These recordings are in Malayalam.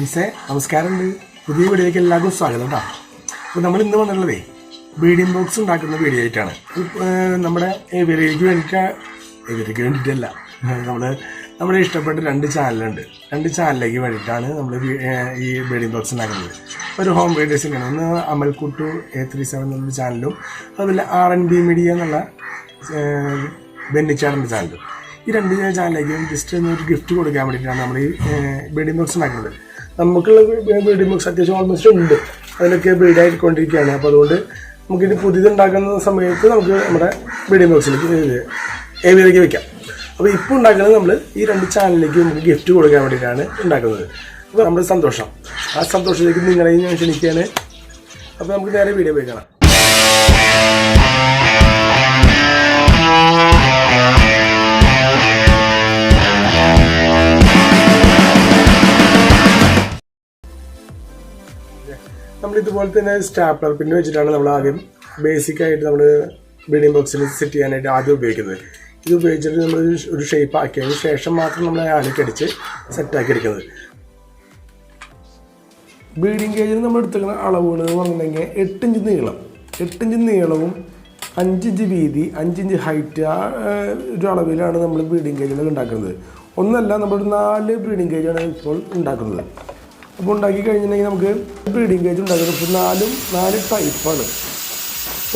ഫ്രണ്ട്സേ നമസ്കാരം. പുതിയ വീഡിയോയ്ക്ക് എല്ലാവർക്കും സ്വാഗതം കേട്ടോ. അപ്പോൾ നമ്മൾ ഇന്ന് വന്നിട്ടുള്ളതേ ബീഡിയം ബോക്സ് ഉണ്ടാക്കുന്ന വീഡിയോ ആയിട്ടാണ്. നമ്മുടെ ഇവർക്ക് വേണ്ടിയിട്ടല്ല, നമ്മുടെ ഇഷ്ടപ്പെട്ട രണ്ട് ചാനലുണ്ട്. രണ്ട് ചാനലിലേക്ക് വേണ്ടിയിട്ടാണ് നമ്മൾ ഈ ബീഡിയം ബോക്സ് ഉണ്ടാക്കുന്നത്. ഒരു ഹോം വീഡിയോസിനാണ്. ഒന്ന് അമൽക്കുട്ടു A37 എന്നുള്ള ചാനലും അതുപോലെ R&B മീഡിയ എന്നുള്ള ബെന്നിച്ചാടൻ്റെ ചാനലും. ഈ രണ്ട് ചാനലിലേക്കും ജസ്റ്റ് ഒരു ഗിഫ്റ്റ് കൊടുക്കാൻ വേണ്ടിയിട്ടാണ് നമ്മൾ ഈ ബീഡിയം ബോക്സ് ഉണ്ടാക്കുന്നത്. നമുക്കുള്ള ബീഡിയം ബോക്സ് അത്യാവശ്യം ഓൾമോസ്റ്റ് ഉണ്ട്, അതിലൊക്കെ ബീഡായിക്കൊണ്ടിരിക്കുകയാണ്. അപ്പോൾ അതുകൊണ്ട് നമുക്കിത് പുതിയതുണ്ടാക്കുന്ന സമയത്ത് നമുക്ക് നമ്മുടെ ബീഡിയം ബോക്സിലേക്ക് ഏവിയിലേക്ക് വെക്കാം. അപ്പോൾ ഇപ്പോൾ ഉണ്ടാക്കുന്നത് നമ്മൾ ഈ രണ്ട് ചാനലിലേക്ക് നമുക്ക് ഗിഫ്റ്റ് കൊടുക്കാൻ വേണ്ടിയിട്ടാണ് ഉണ്ടാക്കുന്നത്. അപ്പോൾ നമ്മുടെ സന്തോഷം, ആ സന്തോഷത്തിലേക്ക് നിങ്ങളെയും ഞാൻ ക്ഷണിക്കുകയാണ്. അപ്പോൾ നമുക്ക് നേരെ വീഡിയോ പോയി കാണാം. നമ്മളിതുപോലെ തന്നെ സ്റ്റാപ്ലർ പിന്ന് വെച്ചിട്ടാണ് നമ്മൾ ആദ്യം ബേസിക്കായിട്ട് നമ്മൾ ബീഡിയം ബോക്സിൽ സെറ്റ് ചെയ്യാനായിട്ട് ആദ്യം ഉപയോഗിക്കുന്നത്. ഇത് ഉപയോഗിച്ചിട്ട് നമ്മൾ ഒരു ഷേപ്പ് ആക്കിയതിന് ശേഷം മാത്രം നമ്മൾ ആണിക്കടിച്ച് സെറ്റാക്കി എടുക്കുന്നത്. ബീഡിങ് കേജിൽ നമ്മൾ എടുത്തുള്ള അളവുകൾ എന്ന് പറഞ്ഞിട്ടുണ്ടെങ്കിൽ 8 ഇഞ്ച് നീളം, 8 ഇഞ്ച് നീളവും 5 ഇഞ്ച് വീതി, 5 ഇഞ്ച് ഹൈറ്റ്, ആ ഒരു അളവിലാണ് നമ്മൾ ബീഡിങ് കേജുകൾ ഉണ്ടാക്കുന്നത്. ഒന്നല്ല, നമ്മൾ 4 ബീഡിങ് കേജാണ് ഇപ്പോൾ ഉണ്ടാക്കുന്നത്. അപ്പോൾ ഉണ്ടാക്കി കഴിഞ്ഞിട്ടുണ്ടെങ്കിൽ നമുക്ക് ബ്രീഡിങ് കേജ് ഉണ്ടാക്കുന്നത് ഇപ്പോൾ 4 ടൈപ്പാണ്.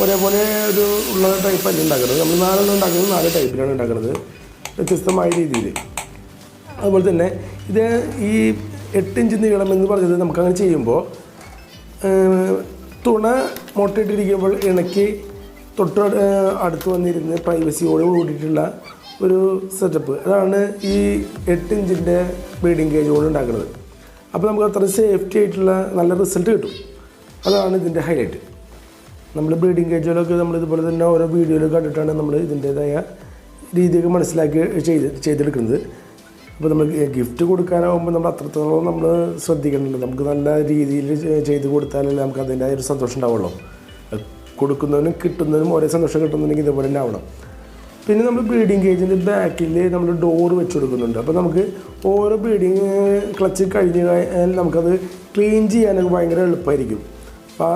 ഒരേപോലെ ഒരു ഉള്ള ടൈപ്പല്ല ഉണ്ടാക്കുന്നത്. നമ്മൾ 4 ഉണ്ടാക്കുന്നത് 4 ടൈപ്പിലാണ് ഉണ്ടാക്കുന്നത്, വ്യത്യസ്തമായ രീതിയിൽ. അതുപോലെ തന്നെ ഇത് ഈ 8 ഇഞ്ച് നീളം എന്ന് പറഞ്ഞത് നമുക്കങ്ങനെ ചെയ്യുമ്പോൾ തുണ മുട്ടയിട്ടിരിക്കുമ്പോൾ ഇണക്കി തൊട്ട് അടുത്ത് വന്നിരുന്ന് പ്രൈവസിയോട് കൂടിയിട്ടുള്ള ഒരു സെറ്റപ്പ്, അതാണ് ഈ 8 ഇഞ്ചിൻ്റെ ബ്രീഡിങ് കേജ് കൊണ്ട് ഉണ്ടാക്കുന്നത്. അപ്പോൾ നമുക്ക് അത്ര സേഫ്റ്റി ആയിട്ടുള്ള നല്ല റിസൾട്ട് കിട്ടും. അതാണ് ഇതിൻ്റെ ഹൈലൈറ്റ്. നമ്മൾ ബ്രീഡിങ് കേജുകളൊക്കെ നമ്മൾ ഇതുപോലെ തന്നെ ഓരോ വീഡിയോയിൽ കണ്ടിട്ടാണ് നമ്മൾ ഇതിൻ്റേതായ രീതിയൊക്കെ മനസ്സിലാക്കി ചെയ്തെടുക്കുന്നത്. അപ്പോൾ നമ്മൾ ഗിഫ്റ്റ് കൊടുക്കാനാകുമ്പോൾ നമ്മൾ അത്രത്തോളം നമ്മൾ ശ്രദ്ധിക്കണമല്ലോ. നമുക്ക് നല്ല രീതിയിൽ ചെയ്ത് കൊടുത്താലല്ലേ നമുക്ക് അതിൻ്റെതായ ഒരു സന്തോഷം ഉണ്ടാവുള്ളൂ. കൊടുക്കുന്നതിനും കിട്ടുന്നതിനും ഒരേ സന്തോഷം കിട്ടുന്നുണ്ടെങ്കിൽ ഇതുപോലെ തന്നെ ആവണം. പിന്നെ നമ്മൾ ബ്രീഡിങ് കേജിൻ്റെ ബാക്കിൽ നമ്മൾ ഡോറ് വെച്ച് കൊടുക്കുന്നുണ്ട്. അപ്പോൾ നമുക്ക് ഓരോ ബ്രീഡിങ് ക്ലച്ച് കഴിഞ്ഞ് കഴിഞ്ഞാൽ നമുക്കത് ക്ലീൻ ചെയ്യാനൊക്കെ ഭയങ്കര എളുപ്പമായിരിക്കും. അപ്പോൾ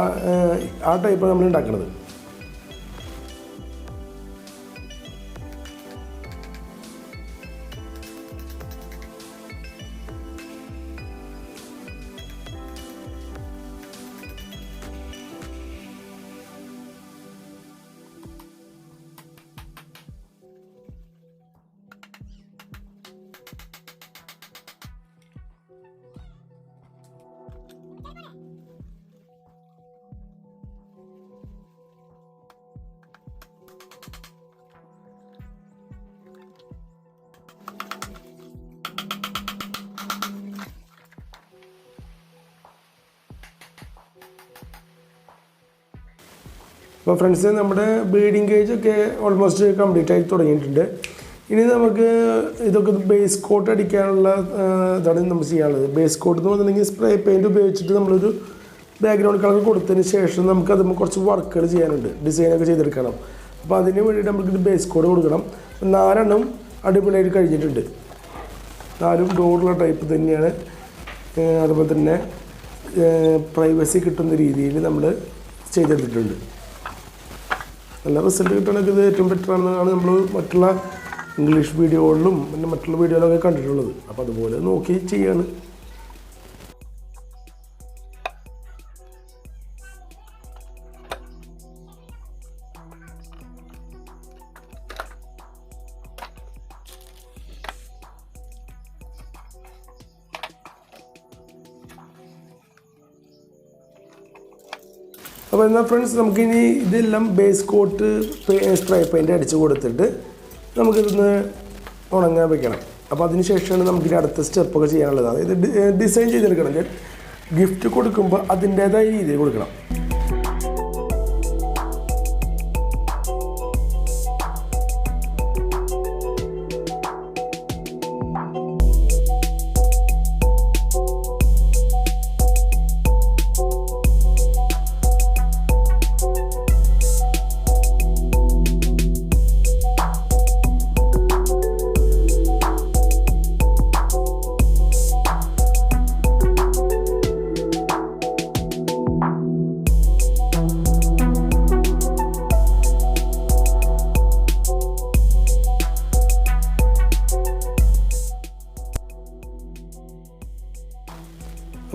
ആ ടൈപ്പാണ് നമ്മൾ ഉണ്ടാക്കുന്നത്. അപ്പോൾ ഫ്രണ്ട്സ്, നമ്മുടെ ബ്രീഡിങ് കേജൊക്കെ ഓൾമോസ്റ്റ് കംപ്ലീറ്റ് ആയി തുടങ്ങിയിട്ടുണ്ട്. ഇനി നമുക്ക് ഇതൊക്കെ ബേസ് കോട്ട് അടിക്കാനുള്ള ഇതാണ് നമ്മൾ ചെയ്യാനുള്ളത്. ബേസ് കോട്ട് എന്ന് പറഞ്ഞിട്ടുണ്ടെങ്കിൽ സ്പ്രേ പെയിൻറ്റ് ഉപയോഗിച്ചിട്ട് നമ്മളൊരു ബാക്ക്ഗ്രൗണ്ട് കളർ കൊടുത്തതിന് ശേഷം നമുക്ക് അതിന് കുറച്ച് വർക്കുകൾ ചെയ്യാനുണ്ട്, ഡിസൈനൊക്കെ ചെയ്തെടുക്കണം. അപ്പോൾ അതിന് വേണ്ടിയിട്ട് നമുക്ക് ബേസ് കോഡ് കൊടുക്കണം. 4 അടിപൊളിയായിട്ട് കഴിഞ്ഞിട്ടുണ്ട്. 4 ഡോറുള്ള ടൈപ്പ് തന്നെയാണ്. അതുപോലെ തന്നെ പ്രൈവസി കിട്ടുന്ന രീതിയിൽ നമ്മൾ ചെയ്തെടുത്തിട്ടുണ്ട്. നല്ല റിസൾട്ട് കിട്ടണമെങ്കിൽ ഇത് ഏറ്റവും ബെറ്റർ ആണെന്നാണ് നമ്മൾ മറ്റുള്ള ഇംഗ്ലീഷ് വീഡിയോകളിലും പിന്നെ മറ്റുള്ള വീഡിയോയിലൊക്കെ കണ്ടിട്ടുള്ളത്. അപ്പോൾ അതുപോലെ നോക്കി ചെയ്യാണ്. അപ്പോൾ എന്നാൽ ഫ്രണ്ട്സ്, നമുക്കിനി ഇതെല്ലാം ബേസ് കോട്ട് സ്പ്രേ പെയിൻറ്റ് അടിച്ച് കൊടുത്തിട്ട് നമുക്കിതൊന്ന് ഉണങ്ങാൻ വെക്കണം. അപ്പോൾ അതിന് ശേഷമാണ് നമുക്കിനി അടുത്ത സ്റ്റെപ്പൊക്കെ ചെയ്യാനുള്ളത്. അതായത് ഡിസൈൻ ചെയ്തെടുക്കണമെങ്കിൽ ഗിഫ്റ്റ് കൊടുക്കുമ്പോൾ അതിൻ്റേതായ രീതിയിൽ കൊടുക്കണം.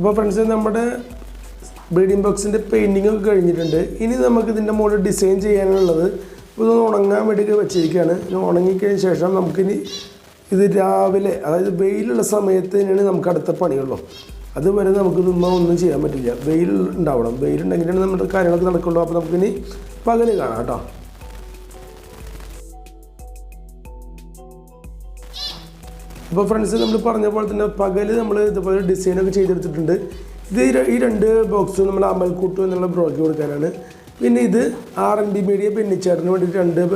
അപ്പോൾ ഫ്രണ്ട്സ് നമ്മുടെ ബ്രീഡിംഗ് ബോക്സിൻ്റെ പെയിൻറ്റിംഗ് ഒക്കെ കഴിഞ്ഞിട്ടുണ്ട്. ഇനി നമുക്ക് ഇതിൻ്റെ മുകളിൽ ഡിസൈൻ ചെയ്യാനുള്ളത് ഇതൊന്ന് ഉണങ്ങാൻ വേണ്ടി വെച്ചിരിക്കുകയാണ്. ഉണങ്ങിക്കഴിഞ്ഞ ശേഷം നമുക്കിനി ഇത് രാവിലെ, അതായത് വെയിലുള്ള സമയത്ത് തന്നെയാണ് നമുക്ക് അടുത്ത പണിയുള്ളൂ. അതുവരെ നമുക്കിതൊന്നും ഒന്നും ചെയ്യാൻ പറ്റില്ല. വെയിൽ ഉണ്ടാവണം. വെയിലുണ്ടെങ്കിലാണ് നമ്മുടെ കാര്യങ്ങളൊക്കെ നടക്കുള്ളൂ. അപ്പോൾ നമുക്കിനി പകല് കാണാം കേട്ടോ. അപ്പോൾ ഫ്രണ്ട്സ് നമ്മൾ പറഞ്ഞ പോലെ തന്നെ പകല് നമ്മൾ ഇതുപോലെ ഡിസൈനൊക്കെ ചെയ്തെടുത്തിട്ടുണ്ട്. ഇത് ഈ 2 ബോക്സ് നമ്മൾ അമൽക്കൂട്ടു എന്നുള്ള ബ്രോയ്ക്ക് കൊടുക്കാനാണ്. പിന്നെ ഇത് R&B മീഡിയ പെണ്ണിച്ചാട്ടിന് വേണ്ടിയിട്ട് 2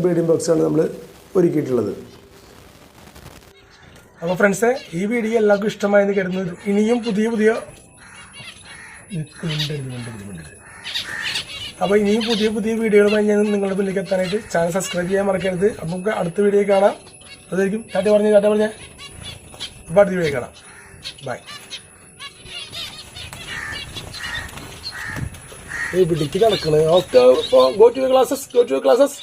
ബീഡിംഗ് ബോക്സാണ് നമ്മൾ ഒരുക്കിയിട്ടുള്ളത്. അപ്പോൾ ഫ്രണ്ട്സെ ഈ വീഡിയോ എല്ലാവർക്കും ഇഷ്ടമായെന്ന് കരുതുന്നത്. ഇനിയും പുതിയ വീഡിയോകളുമായി ഞാൻ നിങ്ങളുടെ മുന്നിലേക്ക് എത്താനായിട്ട് ചാനൽ സബ്സ്ക്രൈബ് ചെയ്യാൻ മറക്കരുത്. അപ്പോൾ നമുക്ക് അടുത്ത വീഡിയോ കാണാം. അതായിരിക്കും ടാറ്റ പറഞ്ഞേ. അപ്പോൾ അടുത്ത വീഡിയോ കാണാം. ബൈ. പിടിക്ക് കിടക്കണേ. Okay, go to your classes.